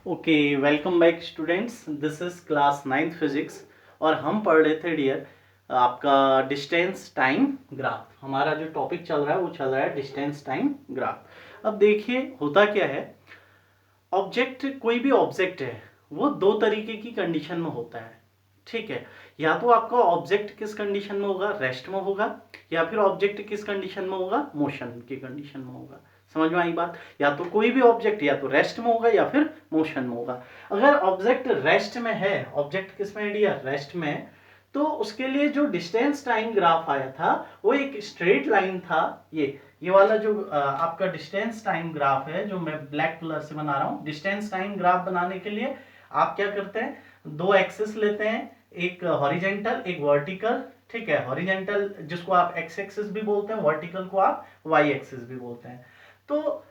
Okay, welcome back students. This is class 9th physics और हम पढ़ रहे थे डियर आपका डिस्टेंस टाइम ग्राफ। हमारा जो टॉपिक चल रहा है वो चल रहा है डिस्टेंस टाइम ग्राफ। अब देखिए होता क्या है, ऑब्जेक्ट कोई भी ऑब्जेक्ट है वो दो तरीके की कंडीशन में होता है। ठीक है, या तो आपका ऑब्जेक्ट किस कंडीशन में होगा, रेस्ट में होगा, या फिर ऑब्जेक्ट किस कंडीशन में होगा, मोशन की कंडीशन में होगा। समझ में आई बात? या तो कोई भी ऑब्जेक्ट या तो रेस्ट में होगा या फिर मोशन में होगा। अगर ऑब्जेक्ट रेस्ट में है, ऑब्जेक्ट किस में है डियर, रेस्ट में, तो उसके लिए जो डिस्टेंस टाइम ग्राफ आया था वो एक स्ट्रेट लाइन था। ये वाला जो आपका डिस्टेंस टाइम ग्राफ है जो मैं ब्लैक कलर से बना रहा हूं, डिस्टेंस टाइम ग्राफ बनाने के लिए आप क्या करते हैं, दो एक्सिस लेते हैं, एक हॉरिजेंटल एक वर्टिकल। ठीक है, हॉरिजेंटल जिसको आप एक्स एक्सिस भी बोलते हैं, वर्टिकल को आप वाई एक्सिस भी बोलते हैं। तो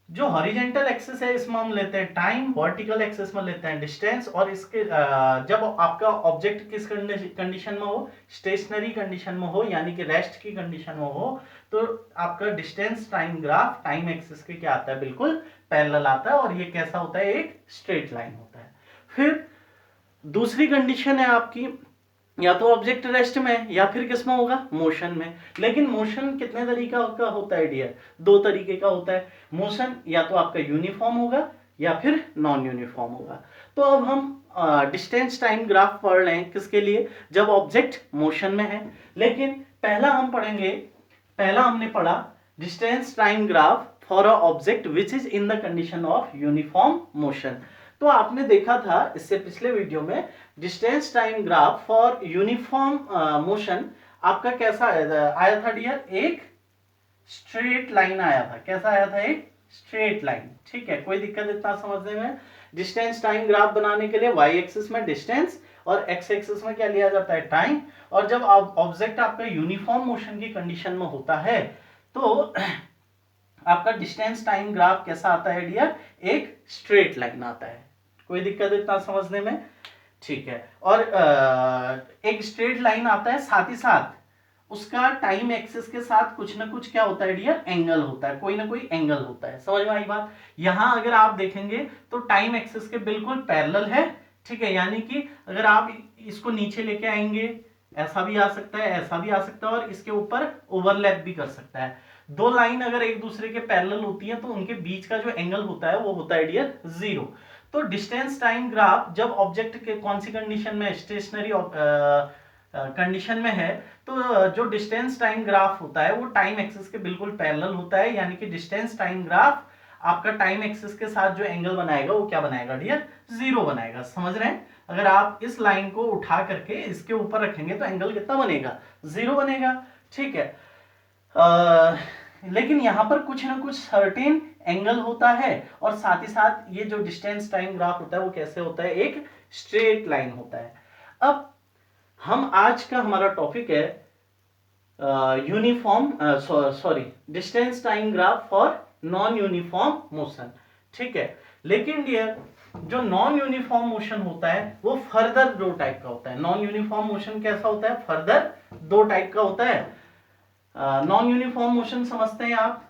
जो हॉरिजेंटल एक्सिस है इसमें हम लेते हैं टाइम, वर्टिकल एक्सिस में लेते हैं डिस्टेंस। और इसके जब आपका ऑब्जेक्ट किस कंडीशन में हो, स्टेशनरी कंडीशन में हो यानी कि रेस्ट की कंडीशन में हो, तो आपका distance time graph time axis के क्या आता है, बिल्कुल पैरेलल आता है। और ये कैसा होता है, एक स्ट्रेट लाइन होता है। फिर दूसरी कंडीशन है आपकी, या तो ऑब्जेक्ट रेस्ट में या फिर किस में होगा, मोशन में। लेकिन मोशन कितने तरीका का होता है डियर, दो तरीके का होता है। मोशन या तो आपका यूनिफॉर्म होगा या फिर नॉन यूनिफॉर्म होगा। तो अब हम डिस्टेंस टाइम ग्राफ पढ़ रहे हैं किसके लिए, जब ऑब्जेक्ट मोशन में है। लेकिन पहला हम पढ़ेंगे, पहला हमने पढ़ा distance time graph for a object which is in the condition of uniform motion. तो आपने देखा था इससे पिछले वीडियो में distance time graph for uniform motion आपका कैसा आया था डियर, एक स्ट्रेट लाइन आया था। कैसा आया था, एक स्ट्रेट लाइन। ठीक है, कोई दिक्कत इतना समझने में? डिस्टेंस टाइम ग्राफ बनाने के लिए वाई एक्सिस में डिस्टेंस और एक्स एक्सिस में क्या लिया जाता है, टाइम। और जब ऑब्जेक्ट आपका यूनिफॉर्म मोशन की कंडीशन में होता है तो आपका डिस्टेंस टाइम ग्राफ कैसा आता है डियर, एक स्ट्रेट लाइन आता है। कोई दिक्कत इतना समझने में? ठीक है, और एक स्ट्रेट लाइन आता है, साथ ही साथ उसका टाइम एक्सिस के साथ कुछ ना कुछ क्या होता है डियर, एंगल होता है, कोई ना कोई एंगल होता है। समझ में आई बात? यहां अगर आप देखेंगे तो टाइम एक्सिस के बिल्कुल पैरेलल है। ठीक है, यानी कि अगर आप इसको नीचे लेके आएंगे, ऐसा भी आ सकता है, ऐसा भी आ सकता है, और इसके ऊपर ओवरलैप भी कर सकता है। दो लाइन अगर एक दूसरे के पैरेलल होती है तो उनके बीच का जो एंगल होता है वो होता है डियर जीरो। तो डिस्टेंस टाइम ग्राफ जब ऑब्जेक्ट के कौन सी कंडीशन में, स्टेशनरी कंडीशन में है, तो जो डिस्टेंस टाइम ग्राफ होता है वो टाइम एक्सिस के बिल्कुल पैरेलल होता है। यानी कि डिस्टेंस टाइम ग्राफ आपका टाइम एक्सिस के साथ जो एंगल बनाएगा वो क्या बनाएगा डियर, जीरो बनाएगा। समझ रहे हैं? अगर आप इस लाइन को उठा करके इसके ऊपर रखेंगे तो एंगल कितना बनेगा, जीरो बनेगा। ठीक है, लेकिन यहां पर कुछ ना कुछ सर्टेन एंगल होता है, और साथ ही साथ ये जो डिस्टेंस टाइम ग्राफ होता है वो कैसे होता है, एक स्ट्रेट लाइन होता है। अब हम आज का हमारा टॉपिक है uniform sorry distance time graph for non uniform motion. ठीक है, लेकिन डियर जो नॉन यूनिफॉर्म मोशन होता है वो फर्दर दो टाइप का होता है। नॉन यूनिफॉर्म मोशन कैसा होता है, फर्दर दो टाइप का होता है। नॉन यूनिफॉर्म मोशन समझते हैं आप?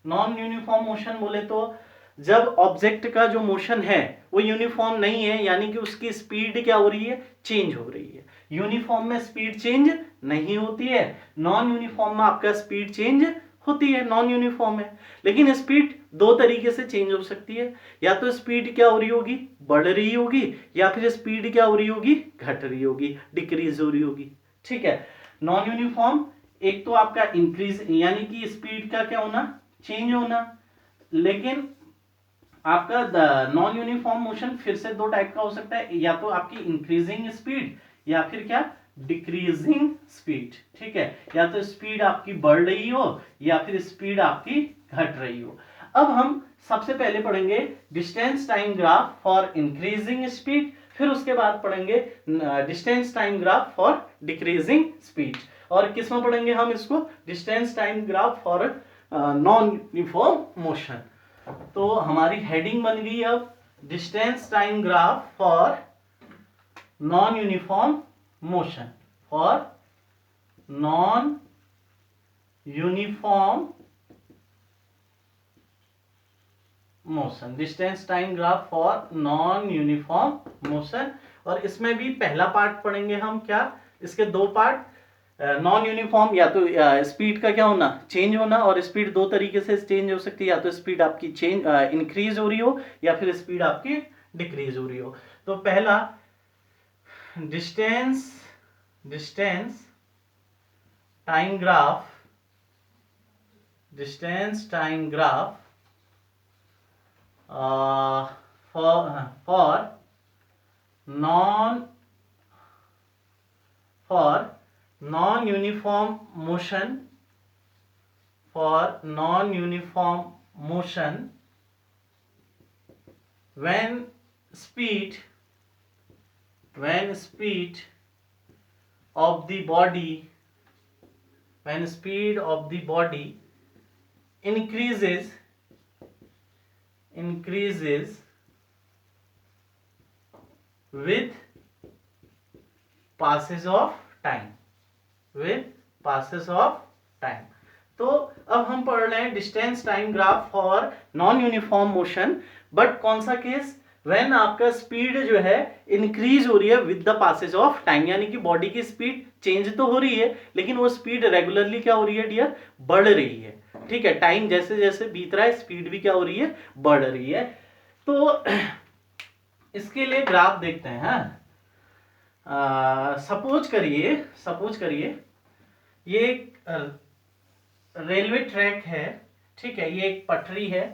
नॉन यूनिफॉर्म मोशन बोले तो जब ऑब्जेक्ट का जो मोशन है वो यूनिफॉर्म नहीं है, यानी कि उसकी स्पीड क्या हो रही है, चेंज हो रही है। यूनिफॉर्म में स्पीड चेंज नहीं होती है, नॉन यूनिफॉर्म में आपका स्पीड चेंज होती है, नॉन यूनिफॉर्म है। लेकिन स्पीड दो तरीके से चेंज हो सकती है, या तो स्पीड क्या हो रही होगी, बढ़ रही होगी, या फिर स्पीड क्या हो रही होगी, घट रही होगी, डिक्रीज हो रही होगी। ठीक है, नॉन यूनिफॉर्म एक तो आपका इंक्रीज यानी कि स्पीड का क्या होना, चेंज होना। लेकिन आपका नॉन यूनिफॉर्म मोशन फिर से दो टाइप का हो सकता है, या तो आपकी इंक्रीजिंग स्पीड या फिर क्या, डिक्रीजिंग स्पीड। ठीक है, या तो स्पीड आपकी बढ़ रही हो या फिर स्पीड आपकी घट रही हो। अब हम सबसे पहले पढ़ेंगे distance time graph for increasing speed, फिर उसके बाद पढ़ेंगे distance time graph for decreasing speed. और किस में पढ़ेंगे हम इसको, distance time graph for non uniform motion. तो हमारी हेडिंग बन गई अब distance time graph for non uniform motion, for non uniform motion, distance time graph for non uniform motion. और इसमें भी पहला पार्ट पढ़ेंगे हम, क्या इसके दो पार्ट, नॉन यूनिफॉर्म या तो स्पीड का क्या होना, चेंज होना, और स्पीड दो तरीके से चेंज हो सकती है, या तो स्पीड आपकी चेंज इंक्रीज हो रही हो या फिर स्पीड आपकी डिक्रीज हो रही हो। तो पहला distance time graph, distance time graph for non-uniform motion, when speed of the body increases with passage of time, तो अब हम पढ़ रहे हैं distance time graph for non uniform motion, but कौन सा केस, व्हेन आपका स्पीड जो है इंक्रीज हो रही है with the passage of time, यानी कि बॉडी की स्पीड चेंज तो हो रही है लेकिन वो स्पीड रेगुलरली क्या हो रही है डियर, बढ़ रही है। ठीक है, टाइम जैसे जैसे बीत रहा है स्पीड भी क्या हो रही है, बढ़ रही है। तो इसके लिए ग्राफ देखते हैं। सपोज करिए ये एक रेलवे ट्रैक है, ठीक है, ये एक पटरी है,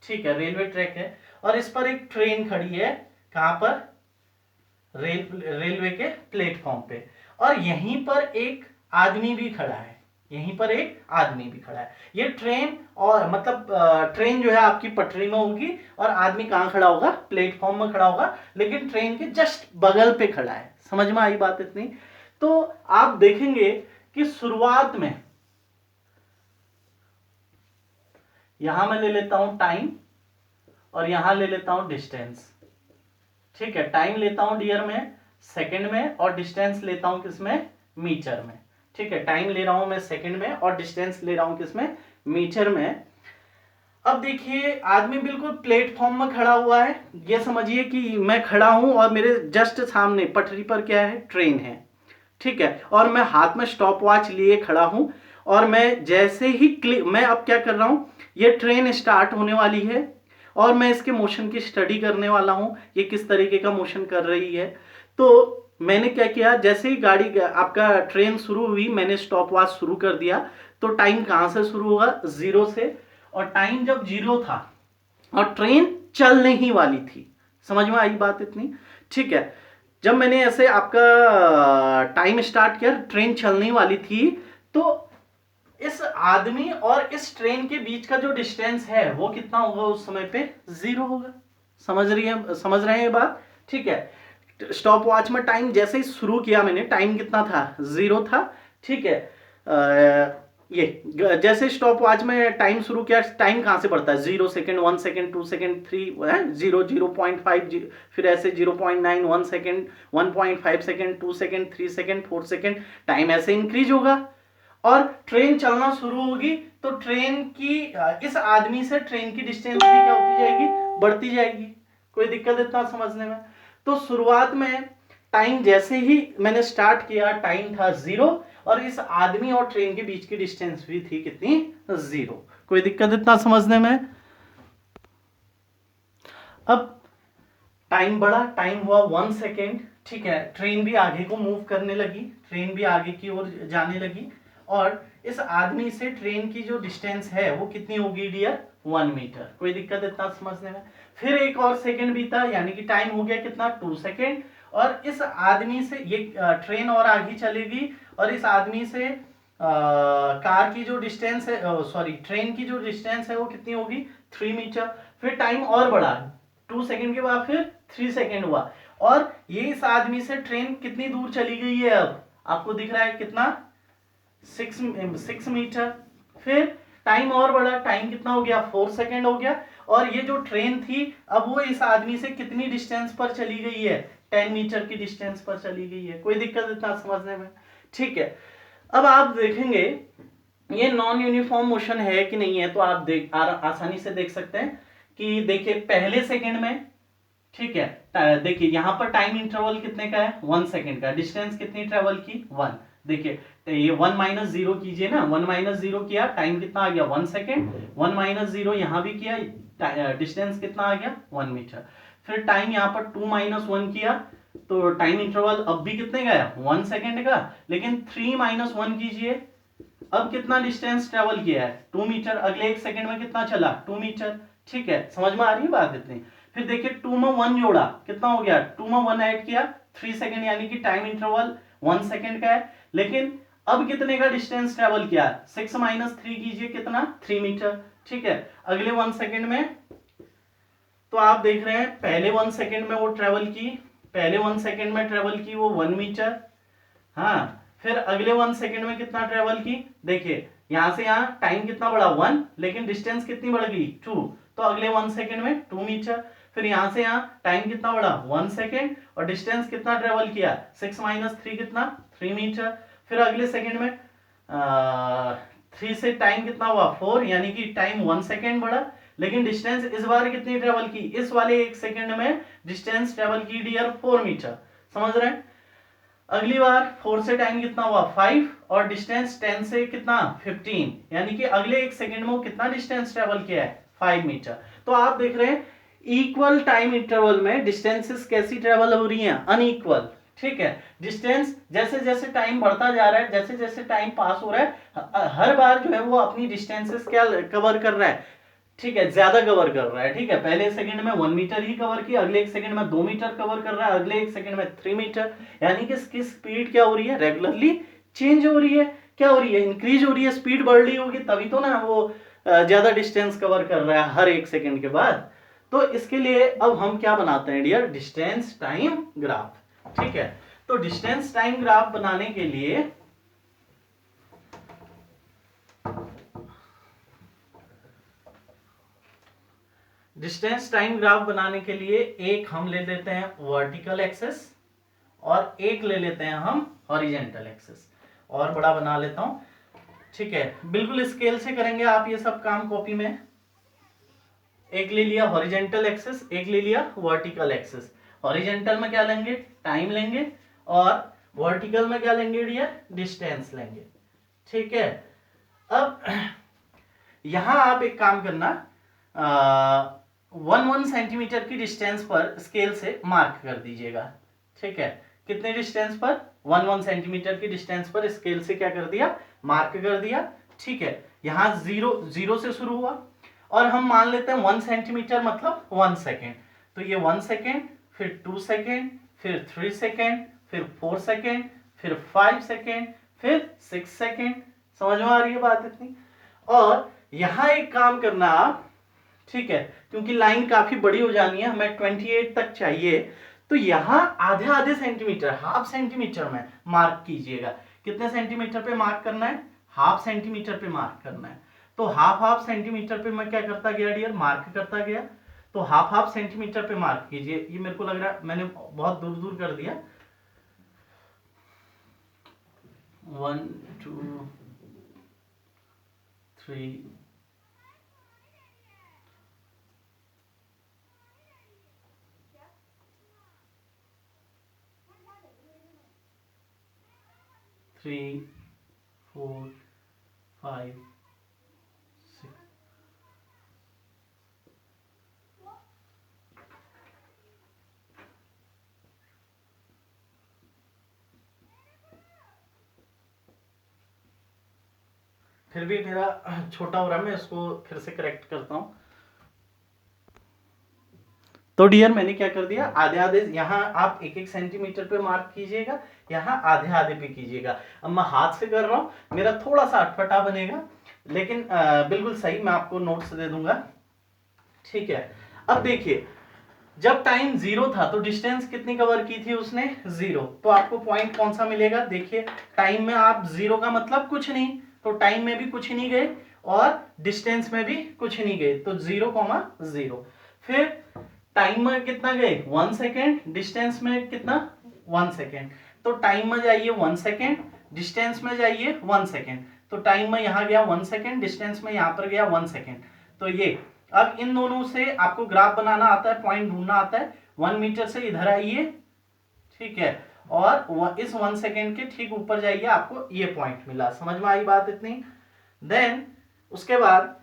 ठीक है, रेलवे ट्रैक है, और इस पर एक ट्रेन खड़ी है, कहां पर, रेलवे के प्लेटफॉर्म पे, और यहीं पर एक आदमी भी खड़ा है, ये ट्रेन, और मतलब ट्रेन जो है आपकी पटरी में होगी और आदमी कहां खड़ा होगा, प्लेटफॉर्म में खड़ा होगा, लेकिन ट्रेन के जस्ट बगल पे खड़ा है। समझ में आई बात इतनी? तो आप देखेंगे कि शुरुआत में यहां मैं ले लेता हूं टाइम और यहां ले लेता हूं डिस्टेंस। ठीक है, टाइम लेता हूं डियर में सेकंड में और डिस्टेंस लेता हूं किसमें, मीटर में। ठीक है, टाइम ले रहा हूं मैं सेकंड में और डिस्टेंस ले रहा हूं किसमें, मीटर में। अब देखिए आदमी बिल्कुल प्लेटफॉर्म में खड़ा हुआ है, ये समझिए कि मैं खड़ा हूं और मेरे जस्ट सामने पटरी पर क्या है, ट्रेन है। ठीक है, और मैं हाथ में स्टॉप वॉच लिए खड़ा हूं, और मैं जैसे ही मैं अब क्या कर रहा हूं, ये ट्रेन स्टार्ट होने वाली है और मैं इसके मोशन की स्टडी करने वाला हूं, ये किस तरीके का मोशन कर रही है। तो मैंने क्या किया, जैसे ही गाड़ी आपका ट्रेन शुरू हुई, मैंने स्टॉप वॉच शुरू कर दिया। तो टाइम कहां से शुरू होगा, जीरो से, और टाइम जब जीरो था और ट्रेन चलने ही वाली थी। समझ में आई बात इतनी? ठीक है, जब मैंने ऐसे आपका टाइम स्टार्ट किया, ट्रेन चलने वाली थी, तो इस आदमी और इस ट्रेन के बीच का जो डिस्टेंस है वो कितना होगा, उस समय पे जीरो होगा। समझ रहे हैं बात? ठीक है, स्टॉप वॉच में टाइम जैसे ही शुरू किया मैंने, टाइम कितना था, जीरो था। ठीक है, ये जैसे स्टॉप वॉच में टाइम शुरू किया, टाइम कहां से बढ़ता है, 0 सेकंड, 1 सेकंड, 2 सेकंड, 3, 0, 0.5, फिर ऐसे 0.9, 1 second, 1.5 second, 2 second, 3 second, 4 second, time ऐसे इंक्रीज होगा और ट्रेन चलना शुरू होगी। तो ट्रेन की इस आदमी से ट्रेन की डिस्टेंस भी क्या होती जाएगी, बढ़ती जाएगी। कोई दिक्कत इतना समझने में? तो शुरुआत में टाइम जैसे ही मैंने स्टार्ट किया, टाइम था जीरो, और इस आदमी और ट्रेन के बीच की डिस्टेंस भी थी कितनी, जीरो। कोई दिक्कत इतना समझने में? अब टाइम बढ़ा, टाइम हुआ 1 सेकेंड। ठीक है, ट्रेन भी आगे को मूव करने लगी, ट्रेन भी आगे की ओर जाने लगी, और इस आदमी से ट्रेन की जो डिस्टेंस है वो कितनी होगी डियर, 1 मीटर। कोई दिक्कत इतना समझने में? फिर एक और सेकंड बीता, यानी कि टाइम हो गया कितना, 2 सेकंड, और इस आदमी से ये ट्रेन और आगे चलेगी, और इस आदमी से कार की जो डिस्टेंस है, सॉरी ट्रेन की जो डिस्टेंस है वो कितनी होगी, 3 मीटर। फिर टाइम और बढ़ा, 2 सेकंड के बाद फिर 3 सेकंड हुआ, और ये इस आदमी से ट्रेन कितनी दूर चली गई है, अब आपको दिख रहा है कितना, 6 मीटर। फिर टाइम और बढ़ा, टाइम कितना हो गया, 4 सेकंड हो गया, और ये जो ट्रेन थी अब वो इस आदमी से कितनी डिस्टेंस पर चली गई है, 10 मीटर की डिस्टेंस पर चली गई है। कोई दिक्कत इतना समझने में? ठीक है, अब आप देखेंगे ये नॉन यूनिफॉर्म मोशन है कि नहीं है, तो आप आसानी से देख सकते हैं कि देखिए पहले सेकंड में, ठीक है, देखिए यहां पर टाइम इंटरवल कितने का है, 1 सेकंड का, डिस्टेंस कितनी ट्रेवल की 1। देखिए तो ये 1 माइनस जीरो कीजिए ना, 1 माइनस जीरो किया, टाइम कितना आ गया 1 सेकंड, 1 माइनस जीरो यहां भी किया, डिस्टेंस कितना आ गया 1 मीटर। फिर टाइम यहाँ पर 2 माइनस 1 किया, तो टाइम इंटरवल अब भी कितने का है 1 सेकंड का, लेकिन 3 माइनस 1 कीजिए, अब कितना डिस्टेंस ट्रेवल किया है 2 मीटर, अगले 1 सेकंड में कितना चला 2 मीटर। ठीक है, समझ में आ रही है बात इतनी। फिर देखिए 2 में 1 जोड़ा, कितना हो गया, 2 में 1 ऐड किया 3 सेकंड, यानी कि टाइम इंटरवल 1 सेकंड का है, लेकिन अब कितने का डिस्टेंस ट्रेवल किया, 6 माइनस 3 कीजिए, कितना 3 मीटर। ठीक है, अगले 1 सेकंड में तो आप देख रहे हैं पहले 1 सेकंड में वो ट्रेवल की, पहले 1 सेकंड में ट्रेवल की वो 1 मीटर। हाँ, फिर अगले 1 सेकंड में कितना ट्रेवल की, देखिए यहां से यहां टाइम कितना बढ़ा 1, लेकिन डिस्टेंस कितनी बढ़ गई 2, तो अगले 1 सेकंड में 2 मीटर। फिर यहां से यहां टाइम कितना बढ़ा 1 सेकंड, और डिस्टेंस कितना ट्रेवल किया 6 माइनस 3 कितना 3 मीटर। फिर अगले सेकंड में 3 से टाइम कितना हुआ 4, यानी कि टाइम 1 सेकंड बढ़ा, लेकिन डिस्टेंस इस बार कितनी ट्रेवल की, इस वाले 1 सेकंड में डिस्टेंस ट्रेवल की डियर 4 मीटर। समझ रहे हैं। अगली बार 4 से टाइम कितना हुआ 5, और डिस्टेंस 10 से कितना 15, यानी कि अगले 1 सेकंड में वो कितना डिस्टेंस ट्रेवल किया है 5 मीटर। तो आप देख रहे हैं इक्वल टाइम इंटरवल में डिस्टेंसेस कैसी ट्रेवल हो रही हैं, अनइक्वल। ठीक है, डिस्टेंस जैसे जैसे टाइम बढ़ता जा रहा है, जैसे जैसे टाइम पास हो रहा है, हर बार जो है वो अपनी डिस्टेंसेस क्या कवर कर रहा है, ठीक है, ज्यादा कवर कर रहा है। ठीक है, पहले 1 सेकंड में 1 मीटर ही कवर किया, अगले 1 सेकंड में 2 मीटर कवर कर रहा है, अगले 1 सेकंड में 3 मीटर, यानी कि इसकी स्पीड क्या हो रही है, रेगुलरली चेंज हो रही है। क्या हो रही है, इंक्रीज हो रही है, स्पीड बढ़ रही होगी तभी तो ना वो ज्यादा डिस्टेंस कवर कर रहा है हर 1 सेकंड के बाद। तो इसके लिए अब हम क्या बनाते हैं डियर, डिस्टेंस टाइम ग्राफ। ठीक है, तो डिस्टेंस टाइम ग्राफ बनाने के लिए डिस्टेंस टाइम ग्राफ बनाने के लिए एक हम ले लेते हैं वर्टिकल एक्सेस, और एक ले लेते हैं हम हॉरिजेंटल एक्सेस, और बड़ा बना लेता हूं। ठीक है, बिल्कुल स्केल से करेंगे आप ये सब काम कॉपी में। एक ले लिया हॉरिजेंटल एक्सेस, एक ले लिया वर्टिकल एक्सेस। हॉरिजेंटल में क्या लेंगे, टाइम लेंगे, और वर्टिकल में क्या लेंगे डियर, डिस्टेंस लेंगे। ठीक है, अब यहां आप एक काम करना, 1 1 सेंटीमीटर की डिस्टेंस पर स्केल से मार्क कर दीजिएगा। ठीक है, कितने डिस्टेंस पर, 1 1 सेंटीमीटर की डिस्टेंस पर स्केल से क्या कर दिया, मार्क कर दिया। ठीक है, यहां जीरो से शुरू हुआ, और हम मान लेते हैं 1 सेंटीमीटर मतलब 1 सेकेंड, तो ये 1 सेकेंड, फिर 2 सेकेंड, फिर 3 सेकेंड, फिर 4 सेकेंड, फिर 5 सेकेंड, फिर 6 सेकेंड। समझ में आ रही है बात इतनी। और यहां एक काम करना आप, ठीक है, क्योंकि लाइन काफी बड़ी हो जानी है, हमें 28 तक चाहिए, तो यहां आधे आधे सेंटीमीटर, हाफ सेंटीमीटर में मार्क कीजिएगा। कितने सेंटीमीटर पे मार्क करना है, हाफ सेंटीमीटर पे मार्क करना है। तो हाफ हाफ सेंटीमीटर पे मैं क्या करता गया डियर, मार्क करता गया। तो हाफ हाफ सेंटीमीटर पे मार्क कीजिए। ये मेरे को लग रहा है मैंने बहुत दूर दूर कर दिया। 1 2 3 3 4 5 6। फिर भी मेरा छोटा हो रहा है, मैं इसको फिर से करेक्ट करता हूं। तो डियर मैंने क्या कर दिया, आधे आधे, यहाँ आप 1 1 सेंटीमीटर पे मार्क कीजिएगा, यहाँ आधे आधे पे कीजिएगा। अब मैं हाथ से कर रहा हूं, मेरा थोड़ा सा अटपटा बनेगा, लेकिन बिल्कुल सही, मैं आपको नोट्स दे दूंगा। ठीक है, अब देखिए जब टाइम 0 था तो डिस्टेंस कितनी कवर की थी उसने, 0, तो आपको पॉइंट कौन सा मिलेगा, देखिए टाइम में आप 0 का मतलब कुछ नहीं, तो टाइम में भी कुछ नहीं गए और डिस्टेंस में भी कुछ नहीं गए, तो 0,0। फिर टाइम में कितना गए 1 सेकेंड, डिस्टेंस में कितना 1 सेकेंड, तो टाइम में जाइए 1 सेकेंड, डिस्टेंस में जाइए 1 सेकेंड, तो टाइम में यहाँ गया 1 सेकेंड, डिस्टेंस में यहाँ पर गया 1 सेकेंड। तो ये अब इन दोनों से आपको ग्राफ बनाना आता है, पॉइंट ढूंढना आता है। 1 मीटर से इधर आइए, ठीक है, और इस 1 सेकेंड के ठीक ऊपर जाइए, आपको ये पॉइंट मिला। समझ में आई बात इतनी? देन उसके बाद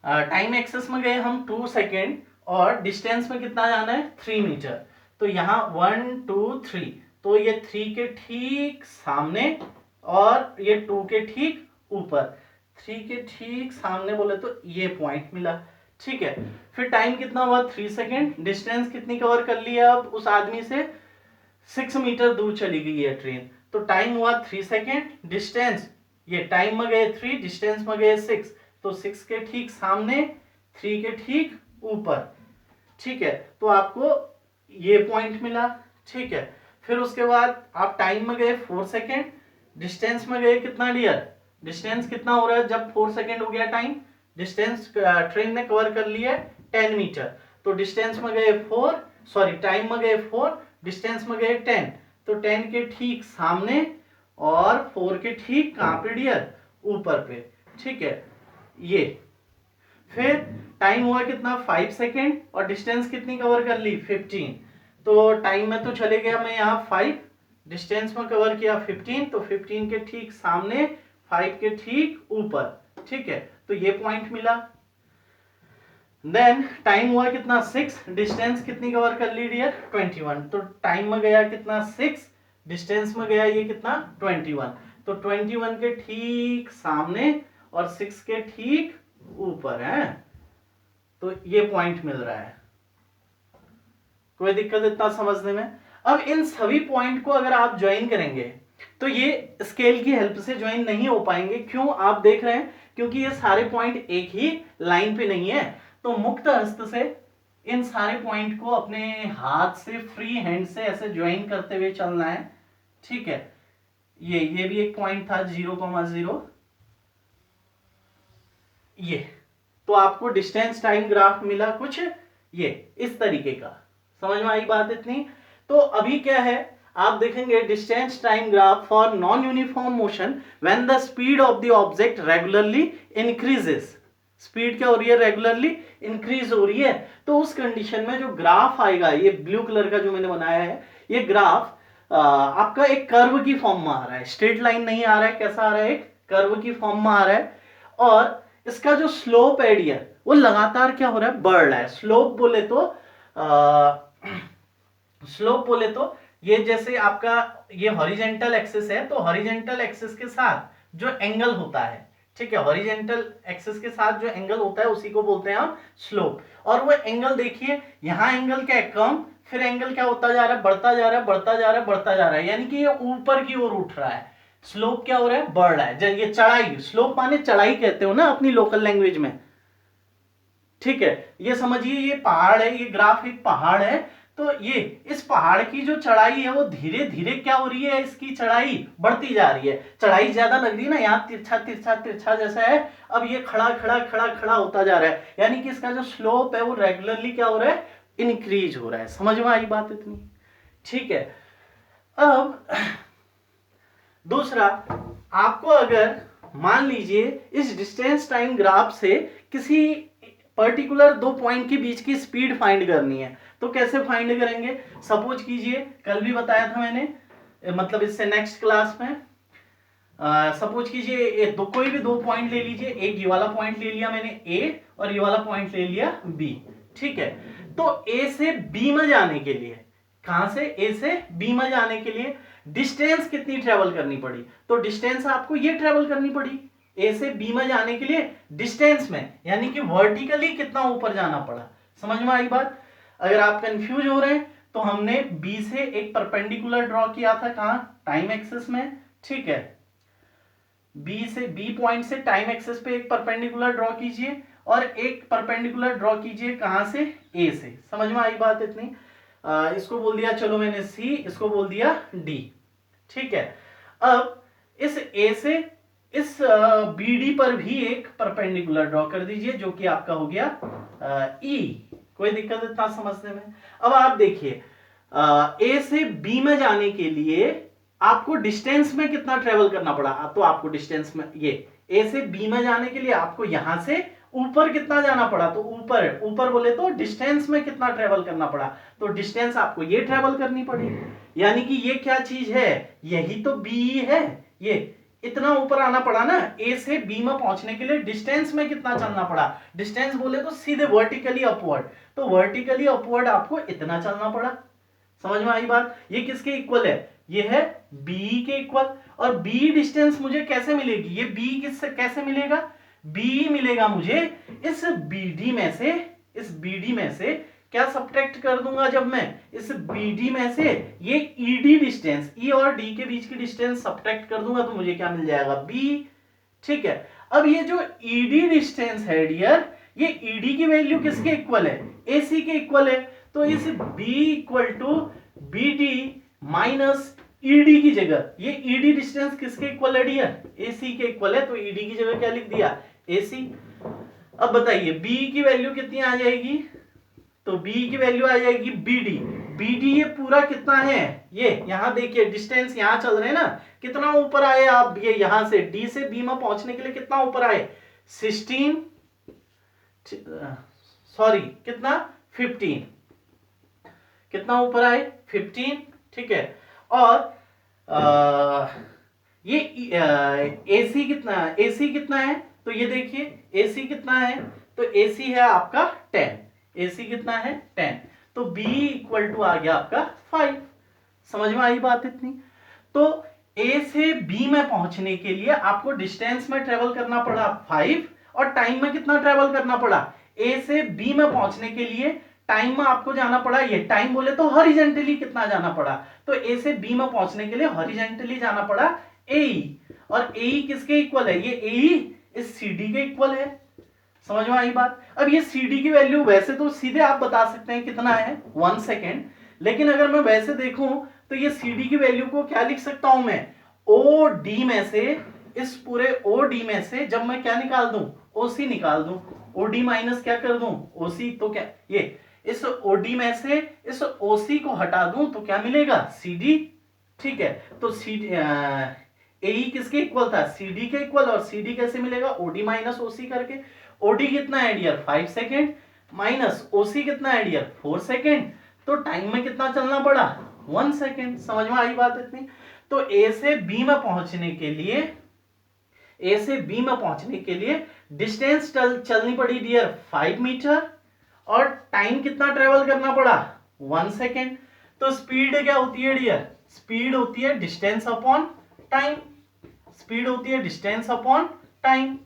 टाइम एक्सेस में गए हम 2 सेकेंड, और डिस्टेंस में कितना जाना है 3 मीटर। तो यहाँ 1 2 3, तो ये 3 के ठीक सामने और ये 2 के ठीक ऊपर, 3 के ठीक सामने बोले तो ये पॉइंट मिला, ठीक है। फिर टाइम कितना हुआ 3 सेकेंड, डिस्टेंस कितनी कवर कर लिया अब उस आदमी से, 6 मीटर दूर चली गई है ट्रेन, तो टाइम हुआ 3 सेकेंड, डिस्टेंस ये टाइम में गए 3, डिस्टेंस में गए 6, तो 6 के ठीक सामने 3 के ठीक ऊपर, ठीक है। तो आपको ये पॉइंट मिला, ठीक है। फिर उसके बाद आप टाइम में गए 4 सेकेंड, डिस्टेंस में गए कितना डियर, डिस्टेंस कितना हो रहा है जब 4 सेकेंड हो गया टाइम, डिस्टेंस ट्रेन ने कवर कर लिया 10 मीटर, तो डिस्टेंस में गए 4, सॉरी टाइम में गए 4, डिस्टेंस में गए 10, तो 10 के ठीक सामने और 4 के ठीक कहां पे डियर, ऊपर पे, ठीक है। ये फिर टाइम हुआ कितना 5 सेकेंड, और डिस्टेंस कितनी कवर कर ली 15, तो टाइम में तो चले गया मैं यहाँ 5, डिस्टेंस में कवर किया 15, तो 15 के ठीक सामने 5 के ठीक ऊपर, ठीक है। तो ये पॉइंट मिला। देन टाइम हुआ कितना 6, डिस्टेंस कितनी कवर कर ली डियर 21, तो टाइम में गया कितना 6, डिस्टेंस में गया ये कितना 21, तो 21 के ठीक सामने और 6 के ठीक ऊपर है, तो ये पॉइंट मिल रहा है। कोई दिक्कत इतना समझने में? अब इन सभी पॉइंट को अगर आप ज्वाइन करेंगे तो ये स्केल की हेल्प से ज्वाइन नहीं हो पाएंगे। क्यों? आप देख रहे हैं क्योंकि ये सारे पॉइंट एक ही लाइन पे नहीं है, तो मुक्त हस्त से इन सारे पॉइंट को अपने हाथ से फ्री हैंड से ऐसे ज्वाइन करते हुए चलना है, ठीक है। ये भी एक पॉइंट था 0,0, ये तो आपको डिस्टेंस टाइम ग्राफ मिला कुछ ये इस तरीके का। समझ में आई बात इतनी? तो अभी क्या है आप देखेंगे distance time graph for non uniform motion when the speed of the object regularly increases. Speed क्या हो रही है? रेगुलरली इंक्रीज हो रही है। तो उस कंडीशन में जो ग्राफ आएगा, ये ब्लू कलर का जो मैंने बनाया है, ये ग्राफ आपका एक कर्व की फॉर्म में आ रहा है, स्ट्रेट लाइन नहीं आ रहा है। कैसा आ रहा है? एक कर्व की फॉर्म में आ रहा है, और इसका जो स्लोप है डियर वो लगातार क्या हो रहा है? बढ़ रहा है। स्लोप बोले तो ये जैसे आपका ये हॉरिजेंटल एक्सिस है, तो हॉरिजेंटल एक्सिस के साथ जो एंगल होता है, ठीक है, हॉरिजेंटल एक्सिस के साथ जो एंगल होता है उसी को बोलते हैं हम स्लोप। और वो एंगल देखिए, यहां एंगल क्या है? कम, फिर एंगल क्या होता जा रहा है? बढ़ता जा रहा है, बढ़ता जा रहा है, बढ़ता जा रहा है, यानी कि ये ऊपर की ओर उठ रहा है। स्लोप क्या हो रहा है? बढ़ रहा है। जब ये चढ़ाई, स्लोप माने चढ़ाई कहते हो ना अपनी लोकल लैंग्वेज में, ठीक है। ये समझिए ये पहाड़ है, ये ग्राफ एक पहाड़ है, तो ये इस पहाड़ की जो चढ़ाई है वो धीरे धीरे क्या हो रही है? इसकी चढ़ाई बढ़ती जा रही है। चढ़ाई ज्यादा लग रही है ना, यहाँ तिरछा तिरछा तिरछा जैसा है, अब ये खड़ा खड़ा खड़ा खड़ा होता जा रहा है, यानी कि इसका जो स्लोप है वो रेगुलरली क्या हो रहा है? इंक्रीज हो रहा है। समझ में आई बात इतनी? ठीक है। अब दूसरा, आपको अगर मान लीजिए इस डिस्टेंस टाइम ग्राफ से किसी पर्टिकुलर दो पॉइंट के बीच की स्पीड फाइंड करनी है, तो कैसे फाइंड करेंगे? सपोज कीजिए, कल भी बताया था मैंने, मतलब इससे नेक्स्ट क्लास में, सपोज कीजिए कोई भी दो पॉइंट ले लीजिए, एक ये वाला पॉइंट ले लिया मैंने A और ये वाला पॉइंट ले लिया B, ठीक है। तो A से B में जाने के लिए, कहां से? A से B में जाने के लिए डिस्टेंस कितनी ट्रेवल करनी पड़ी? तो डिस्टेंस आपको ये ट्रेवल करनी पड़ी A से B में जाने के लिए डिस्टेंस में, यानी कि वर्टिकली कितना ऊपर जाना पड़ा। समझ में आई बात? अगर आप कंफ्यूज हो रहे हैं तो हमने B से एक परपेंडिकुलर ड्रॉ किया था, कहां? टाइम एक्सिस में, ठीक है। B पॉइंट से टाइम एक्सिस पे एक परपेंडिकुलर ड्रॉ कीजिए, और एक परपेंडिकुलर ड्रॉ कीजिए कहां से? A से। समझ में आई बात इतनी? इसको बोल दिया चलो मैंने C, इसको बोल दिया D, ठीक है। अब इस A से इस BD पर भी एक परपेंडिकुलर ड्रॉ कर दीजिए, जो कि आपका हो गया E। कोई दिक्कत इतना समझने में? अब आप देखिए A से B में जाने के लिए आपको डिस्टेंस में कितना ट्रेवल करना पड़ा, तो आपको डिस्टेंस में ये ए से बी में जाने के लिए आपको यहां से ऊपर कितना जाना पड़ा, तो ऊपर ऊपर बोले तो डिस्टेंस में कितना ट्रेवल करना पड़ा, तो डिस्टेंस आपको ये ट्रेवल करनी पड़ी। यानी कि ये क्या चीज है, यही तो बी है, ये इतना ऊपर आना पड़ा ना, ए से बी में पहुंचने के लिए डिस्टेंस में कितना चलना पड़ा, डिस्टेंस बोले तो सीधे वर्टिकली अपवर्ड, तो वर्टिकली अपवर्ड आपको इतना चलना पड़ा। समझ में आई बात, ये किसके इक्वल है, ये है बी के इक्वल। और बी डिस्टेंस मुझे कैसे मिलेगी, ये बी किससे कैसे मिलेगा, बी मिलेगा मुझे इस बीडी में से, इस बीडी में से क्या सब्ट्रैक्ट कर दूंगा जब मैं इस बीडी में से ये ईडी डिस्टेंस, ई और डी के बीच की डिस्टेंस सब्ट्रैक्ट कर दूंगा, तो मुझे क्या मिल जाएगा, बी। ठीक है, अब ये जो ईडी डिस्टेंस है डियर, ये ईडी की वैल्यू किसके इक्वल है, एसी के इक्वल है, तो इस B equal to B D minus ED की जगह ये ईडी डिस्टेंस किसके इक्वल है डियर, एसी के इक्वल है, तो ईडी की जगह क्या लिख दिया, एसी। अब बताइए बी की वैल्यू कितनी आ जाएगी, तो बी की वैल्यू आ जाएगी बीडी, बीडी ये पूरा कितना है, ये यहां देखिए डिस्टेंस यहां चल रहे हैं ना, कितना ऊपर आए आप, ये यहां से डी से बी में पहुंचने के लिए कितना ऊपर आए, 16 सॉरी कितना 15, कितना ऊपर आए 15। ठीक है, और ये एसी कितना, एसी कितना है, तो ये देखिए एसी कितना है, तो एसी है आपका 10, एसी कितना है 10, तो बी इक्वल टू आ गया आपका 5। समझ में आई बात इतनी, तो ए से बी में पहुंचने के लिए आपको डिस्टेंस में ट्रेवल करना पड़ा 5 और टाइम में कितना ट्रेवल करना पड़ा, ए से बी में पहुंचने के लिए टाइम में आपको जाना पड़ा, ये टाइम बोले तो हॉरिजॉन्टली कितना जाना पड़ा, तो ए से बी में पहुंचने के लिए हॉरिजॉन्टली जाना पड़ा ए, और ए किसके इक्वल है, ये ए इस सी डी के इक्वल है। समझ में आई बात। अब ये सी डी की वैल्यू वैसे तो सीधे आप बता सकते हैं कितना है 1 सेकेंड, लेकिन अगर मैं वैसे देखूं तो ये सी डी की वैल्यू को क्या लिख सकता हूं मैं, ओ डी में से, इस पूरे ओ डी में से जब मैं क्या निकाल दूं, ओसी निकाल दूं, ओडी माइनस क्या कर दूं, ओसी, तो क्या ये इस ओडी में से इस ओसी को हटा दूं तो क्या मिलेगा, सीडी। ठीक है, तो सीडी ए किसके इक्वल था, सीडी के इक्वल, और सीडी कैसे मिलेगा, ओडी माइनस ओसी करके। ओडी कितना है डियर 5 सेकेंड माइनस ओसी कितना है डियर 4 सेकेंड, तो टाइम में कितना चलना पड़ा 1 सेकेंड। समझ में आई बात इतनी। तो ए से बी में पहुंचने के लिए, ए से बी में पहुंचने के लिए डिस्टेंस चलनी पड़ी डियर 5 मीटर और टाइम कितना ट्रेवल करना पड़ा 1 सेकेंड। तो स्पीड क्या होती है डियर, स्पीड होती है डिस्टेंस अपॉन टाइम, स्पीड होती है डिस्टेंस अपॉन टाइम।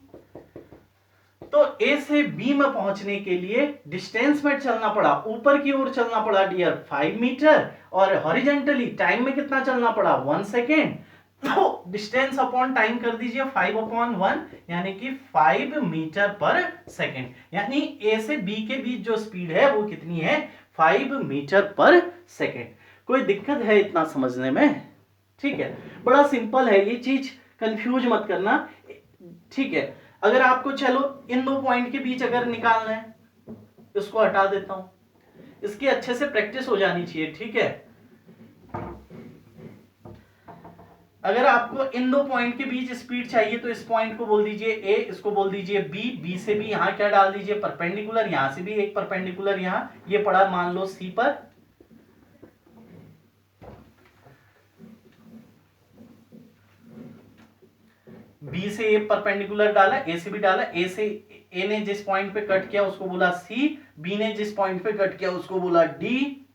तो ए से बी में पहुंचने के लिए डिस्टेंस में चलना पड़ा, ऊपर की ओर चलना पड़ा डियर 5 मीटर, और हॉरिजॉन्टली टाइम में कितना चलना पड़ा 1 सेकेंड। तो डिस्टेंस अपॉन टाइम कर दीजिए 5/1, यानी कि 5 मीटर पर सेकेंड, यानी ए से बी के बीच जो स्पीड है वो कितनी है 5 मीटर पर सेकेंड। कोई दिक्कत है इतना समझने में? ठीक है, बड़ा सिंपल है ये चीज, कंफ्यूज मत करना। ठीक है, अगर आपको चलो इन दो पॉइंट के बीच अगर निकालना है, इसको हटा देता हूं, इसकी अच्छे से प्रैक्टिस हो जानी चाहिए। ठीक है, अगर आपको इन दो पॉइंट के बीच स्पीड चाहिए तो इस पॉइंट को बोल दीजिए ए, इसको बोल दीजिए बी, बी से भी यहां क्या डाल दीजिए परपेंडिकुलर, यहां से भी एक परपेंडिकुलर, यहां ये पड़ा मान लो सी पर, बी से ए परपेंडिकुलर डाला, ए से भी डाला, ए से ए ने जिस पॉइंट पे कट किया उसको बोला सी, बी ने जिस पॉइंट पे कट किया उसको बोला डी।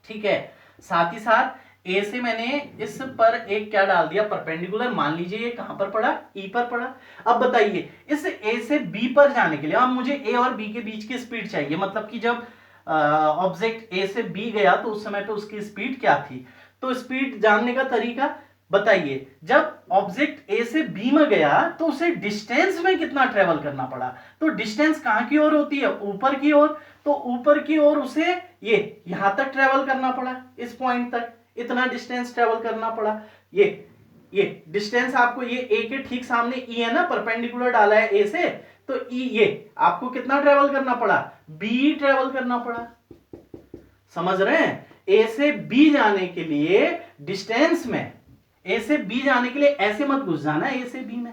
ठीक है, साथ ही साथ ए से मैंने इस पर एक क्या डाल दिया परपेंडिकुलर, मान लीजिए ये कहां पर पड़ा, ई पर पड़ा। अब बताइए इस ए से बी पर जाने के लिए अब मुझे ए और बी के बीच की स्पीड चाहिए, मतलब कि जब ऑब्जेक्ट ए से बी गया तो उस समय पे उसकी स्पीड क्या थी। तो स्पीड जानने का तरीका बताइए, जब ऑब्जेक्ट ए से बी में गया तो उसे डिस्टेंस में कितना ट्रेवल करना पड़ा। तो डिस्टेंस कहां की ओर होती है, ऊपर की ओर, तो ऊपर की ओर उसे ये यहां तक ट्रेवल करना पड़ा, इस पॉइंट तक इतना डिस्टेंस ट्रेवल करना पड़ा। ये डिस्टेंस आपको ये ए के ठीक सामने ई है ना, परपेंडिकुलर डाला है ए से, तो ई ये आपको कितना ट्रेवल करना पड़ा, बी ट्रेवल करना पड़ा। समझ रहे हैं, ए से बी जाने के लिए डिस्टेंस में ए से बी जाने के लिए ऐसे मत घुस जाना ए से बी में,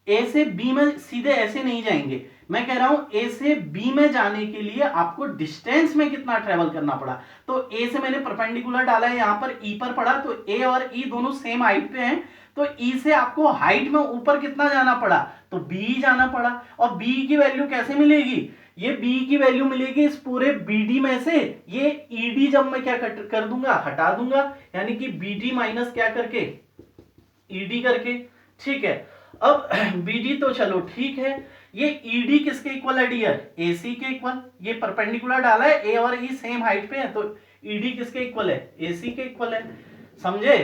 ए से बी में सीधे ऐसे नहीं जाएंगे। मैं कह रहा हूं ए से बी में जाने के लिए आपको डिस्टेंस में कितना ट्रेवल करना पड़ा। तो ए से मैंने परपेंडिकुलर डाला है, यहां पर ई पर पड़ा, तो ए और ई दोनों सेम हाइट पे हैं, तो ई से आपको हाइट में ऊपर कितना जाना पड़ा, तो बी जाना पड़ा। और बी की वैल्यू कैसे मिलेगी, ये बी की वैल्यू मिलेगी इस पूरे बीडी में से, ये ईडी जब मैं क्या कर दूंगा, हटा दूंगा, यानी कि बीडी माइनस क्या करके, ईडी करके। ठीक है, अब बीडी तो चलो ठीक है, ये ईडी किसके इक्वल है डियर, एसी के इक्वल। ये परपेंडिकुलर डाला है, ए और ई सेम हाइट पे है, तो ईडी किसके इक्वल है, एसी के इक्वल है, समझे।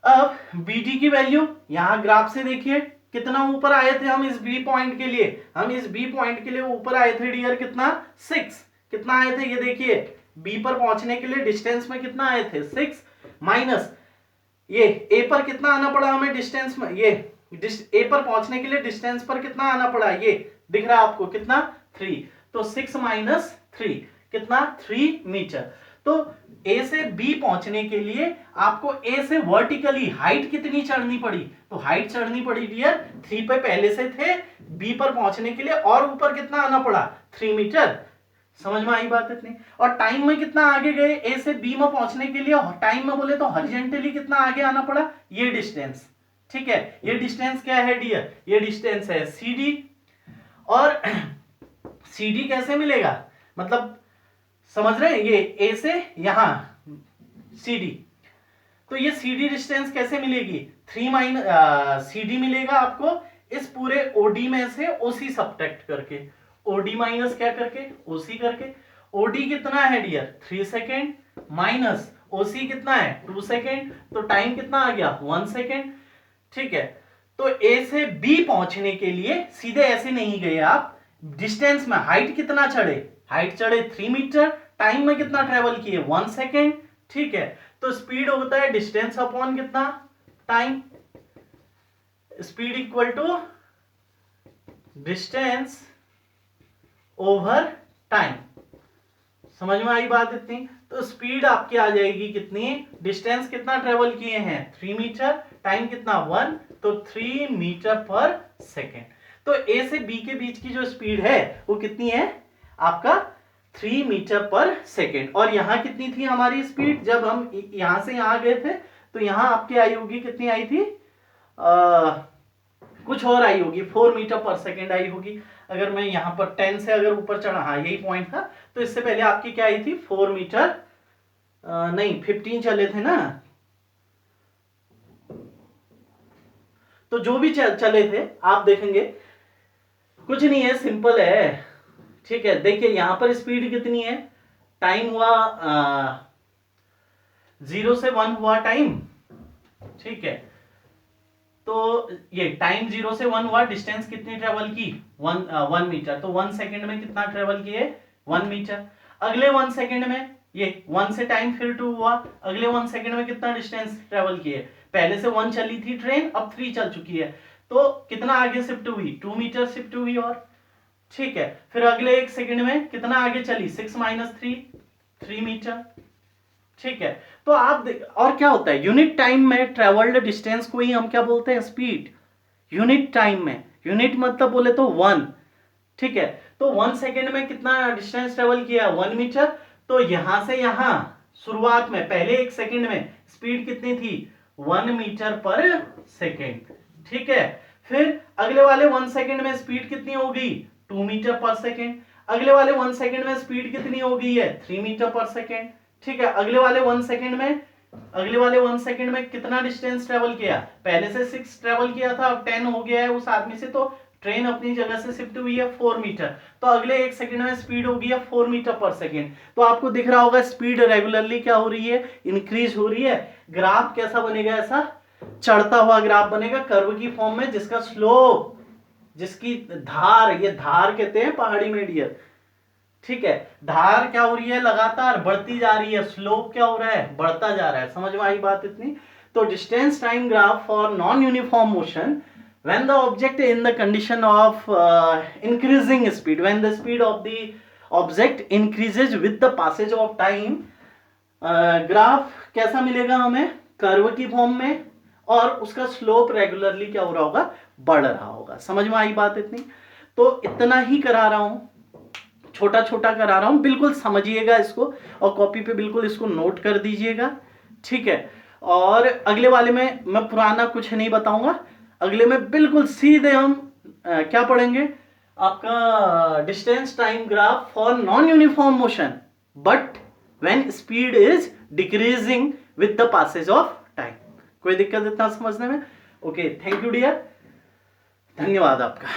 अब बीडी की वैल्यू यहां ग्राफ से देखिए कितना ऊपर आए थे हम इस बी पॉइंट के लिए, हम इस बी पॉइंट के लिए ऊपर आए थे डियर कितना, 6। कितना आए थे, ये देखिए बी पर पहुंचने के लिए डिस्टेंस में कितना आए थे, 6 माइनस ये ए पर कितना आना पड़ा हमें डिस्टेंस में, ये ए पर पहुंचने के लिए डिस्टेंस पर कितना आना पड़ा, ये दिख रहा है आपको कितना, 3। तो 6 माइनस 3 कितना, 3 मीटर। तो ए से बी पहुंचने के लिए आपको ए से वर्टिकली हाइट कितनी चढ़नी पड़ी, तो हाइट चढ़नी पड़ी डियर 3 पे पहले से थे, बी पर पहुंचने के लिए और ऊपर कितना आना पड़ा, 3 मीटर। समझ में आई बात इतनी। और टाइम में कितना आगे गए, ए से बी में पहुंचने के लिए टाइम में बोले तो हॉरिजॉन्टली कितना आगे आना पड़ा, ये डिस्टेंस। ठीक है, ये डिस्टेंस क्या है डियर, ये डिस्टेंस है CD। और CD कैसे मिलेगा, मतलब समझ रहे हैं, ये ए से यहां CD, तो ये CD डिस्टेंस कैसे मिलेगी, 3 माइनस CD मिलेगा आपको इस पूरे OD में से OC सब्ट्रैक्ट करके, OD माइनस क्या करके, OC करके। OD कितना है डियर, 3 सेकेंड माइनस OC कितना है, 2 सेकेंड, तो टाइम कितना आ गया, 1 सेकेंड। ठीक है, तो ए से बी पहुंचने के लिए सीधे ऐसे नहीं गए आप, डिस्टेंस में हाइट कितना चढ़े, हाइट चढ़े 3 मीटर, टाइम में कितना ट्रेवल किए, 1 सेकेंड। ठीक है, तो स्पीड होता है डिस्टेंस अपॉन कितना, time, speed equal to distance over time. समझ में आई बात इतनी। तो स्पीड आपकी आ जाएगी कितनी, डिस्टेंस कितना ट्रेवल किए हैं 3 मीटर, टाइम कितना 1, तो 3 मीटर पर सेकेंड। तो ए से बी के बीच की जो स्पीड है वो कितनी है आपका 3 मीटर पर सेकेंड। और यहां कितनी थी हमारी स्पीड, जब हम यहां से यहां गए थे तो यहां आपकी आई होगी, कितनी आई थी, कुछ और आई होगी, 4 मीटर पर सेकेंड आई होगी। अगर मैं यहां पर 10 से अगर ऊपर चढ़ा, हाँ यही पॉइंट था, तो इससे पहले आपकी क्या आई थी 4 मीटर, नहीं 15 चले थे ना, तो जो भी चले थे आप देखेंगे कुछ नहीं है, सिंपल है। ठीक है, देखिए यहां पर स्पीड कितनी है, टाइम हुआ 0 से 1 हुआ टाइम। ठीक है, तो ये टाइम 0 से 1 हुआ, डिस्टेंस कितनी ट्रेवल की 1 मीटर, तो 1 सेकेंड में कितना ट्रेवल किए 1 मीटर। अगले 1 सेकेंड में ये 1 से टाइम फिर 2 हुआ, अगले 1 सेकेंड में कितना डिस्टेंस ट्रेवल किए, पहले से 1 चली थी ट्रेन, अब 3 चल चुकी है, तो कितना आगे शिफ्ट हुई 2 मीटर शिफ्ट हुई। और ठीक है, फिर अगले 1 सेकेंड में कितना आगे चली 6 माइनस 3 मीटर। ठीक है, तो आप और क्या होता है यूनिट टाइम में ट्रेवल्ड डिस्टेंस को ही हम क्या बोलते हैं स्पीड, यूनिट टाइम में, यूनिट मतलब बोले तो 1। ठीक है, तो 1 सेकेंड में कितना डिस्टेंस ट्रेवल किया 1 मीटर, तो यहां से यहां शुरुआत में पहले 1 सेकेंड में स्पीड कितनी थी 1 मीटर पर सेकेंड। ठीक है, फिर अगले वाले 1 सेकेंड में स्पीड कितनी हो गई 2 मीटर पर सेकेंड, अगले वाले 1 सेकेंड में स्पीड कितनी हो गई है 3 मीटर पर सेकेंड। ठीक है, अगले वाले 1 सेकेंड में कितना डिस्टेंस ट्रेवल किया, पहले से 6 ट्रेवल किया था, अब 10 हो गया है उस आदमी से, तो ट्रेन अपनी जगह से शिफ्ट हुई है 4 मीटर, तो अगले 1 सेकेंड में स्पीड होगी 4 मीटर पर सेकेंड। तो आपको दिख रहा होगा स्पीड रेगुलरली क्या हो रही है, इंक्रीज हो रही है। ग्राफ कैसा बनेगा, ऐसा चढ़ता हुआ ग्राफ बनेगा कर्व की फॉर्म में, जिसका स्लोप, जिसकी धार, ये धार कहते हैं पहाड़ी में डियर। ठीक है, धार क्या हो रही है लगातार बढ़ती जा रही है, स्लोप क्या हो रहा है बढ़ता जा रहा है। समझ में आई बात इतनी। तो distance time graph for non uniform motion when the object in the condition of increasing speed, when the speed of the object increases with the passage of time, graph कैसा मिलेगा हमें कर्व की फॉर्म में, और उसका slope regularly क्या हो रहा होगा, बढ़ रहा होगा। समझ में आई बात इतनी? तो इतना ही करा रहा हूं, छोटा छोटा करा रहा हूं, बिल्कुल समझिएगा इसको और कॉपी पे बिल्कुल इसको नोट कर दीजिएगा, ठीक है। और अगले वाले में मैं पुराना कुछ नहीं बताऊंगा, अगले में बिल्कुल सीधे हम क्या पढ़ेंगे, आपका distance time graph for non uniform motion but when speed is decreasing with the passage of time. कोई दिक्कत इतना समझने में? ओके, थैंक यू डियर, धन्यवाद आपका।